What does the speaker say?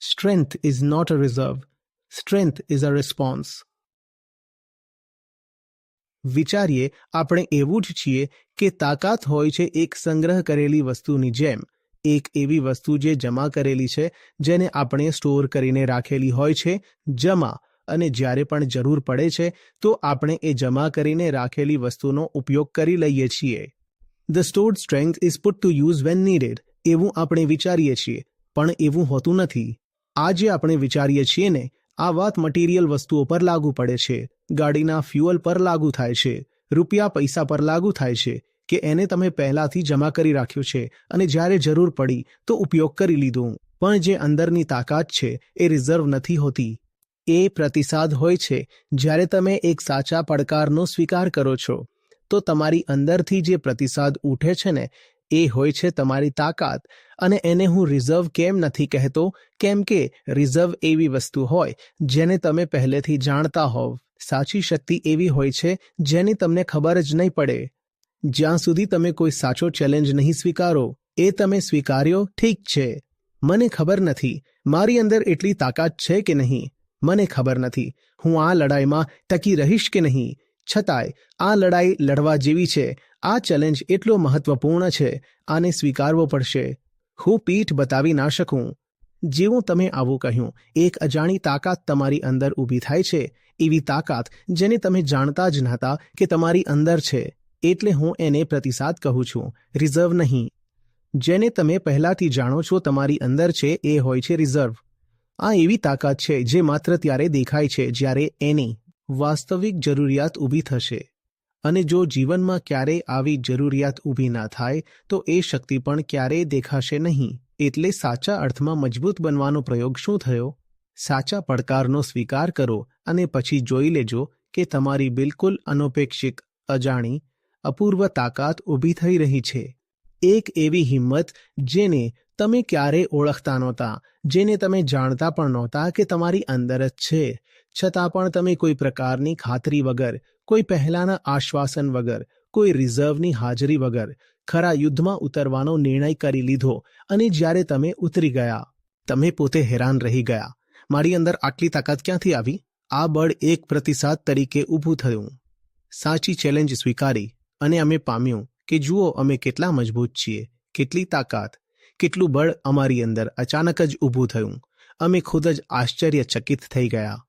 Strength is not a reserve. Strength is a response. વિચારીએ આપણે એવું જ છીએ કે તાકાત હોય છે એક સંગ્રહ કરેલી વસ્તુની જેમ, એક એવી વસ્તુ જે જમા કરેલી છે, જેને આપણે સ્ટોર કરીને રાખેલી હોય છે, જમા, અને જ્યારે પણ જરૂર પડે છે તો આપણે એ જમા કરીને રાખેલી વસ્તુનો ઉપયોગ કરી લઈએ છીએ. The stored strength is put to use when needed. એવું આપણે વિચારીએ છીએ, પણ એવું હોતું નથી. આ જે આપણે વિચારીએ છીએ ને, આ વાત મટીરિયલ વસ્તુઓ પર લાગુ પડે છે, ગાડીના ફ્યુઅલ પર લાગુ થાય છે, રૂપિયા પૈસા પર લાગુ થાય છે, કે એને તમે પહેલાથી જમા કરી રાખ્યું છે અને જ્યારે જરૂર પડી તો ઉપયોગ કરી લીધું. પણ જે અંદરની તાકાત છે એ રિઝર્વ નથી હોતી. એ પ્રતિસાદ હોય છે. જ્યારે તમે એક સાચા પડકારનો સ્વીકાર કરો છો તો તમારી અંદરથી જે પ્રતિસાદ ઉઠે છે ને, એ હોય છે તમારી તાકાત. અને એને હું રિઝર્વ કેમ નથી કહેતો, કેમ કે રિઝર્વ એવી વસ્તુ હોય જેને તમે પહેલેથી જાણતા હોવ. સાચી શક્તિ એવી હોય છે જેની તમને ખબર જ નહીં પડે. જ્યાં સુધી તમે કોઈ સાચો ચેલેન્જ નહીં સ્વીકારો. એ તમે સ્વીકાર્યો, ઠીક છે, મને ખબર નથી મારી અંદર એટલી તાકાત છે કે નહીં, મને ખબર નથી હું આ લડાઈમાં ટકી રહીશ કે નહીં, છતાંય આ લડાઈ લડવા જેવી છે, આ ચેલેન્જ એટલો મહત્વપૂર્ણ છે, આને સ્વીકારવો પડશે. હું પીઠ બતાવી ના શકું. જેવું તમે આવું કહ્યું, એક અજાણી તાકાત તમારી અંદર ઊભી થાય છે, એવી તાકાત જેને તમે જાણતા જ નહોતા કે તમારી અંદર છે. એટલે હું એને પ્રતિસાદ કહું છું, રિઝર્વ નહીં. જેને તમે પહેલાથી જાણો છો તમારી અંદર છે એ હોય છે રિઝર્વ. આ એવી તાકાત છે જે માત્ર ત્યારે દેખાય છે જ્યારે એની વાસ્તવિક જરૂરિયાત ઊભી થશે. અને જો જીવનમાં ક્યારેય આવી જરૂરિયાત ઊભી ના થાય તો એ શક્તિ પણ ક્યારેય દેખાશે નહીં. એટલે સાચા અર્થમાં મજબૂત બનવાનો પ્રયોગ શું થયો? સાચા પડકારનો સ્વીકાર કરો અને પછી જોઈ લેજો કે તમારી બિલકુલ અનપેક્ષિત, અજાણી, અપૂર્વ તાકાત ઊભી થઈ રહી છે. એક એવી હિંમત જેને તમે ક્યારેય ઓળખતા નહોતા, જેને તમે જાણતા પણ નહોતા કે તમારી અંદર જ છે, છતાં પણ તમે કોઈ પ્રકારની ખાતરી વગર, કોઈ પહેલાંના આશ્વાસન વગર, કોઈ રિઝર્વની હાજરી વગર ખરા યુદ્ધમાં ઉતરવાનો નિર્ણય કરી લીધો. અને જ્યારે તમે ઉતરી ગયા, તમે પોતે હેરાન રહી ગયા, મારી અંદર આટલી તાકાત ક્યાંથી આવી? આ બળ એક પ્રતિસાદ તરીકે ઊભું થયું. સાચી ચેલેન્જ સ્વીકારી અને અમે પામ્યું કે જુઓ અમે કેટલા મજબૂત છીએ, કેટલી તાકાત, કેટલું બળ અમારી અંદર અચાનક જ ઊભું થયું. અમે ખુદ જ આશ્ચર્યચકિત થઈ ગયા.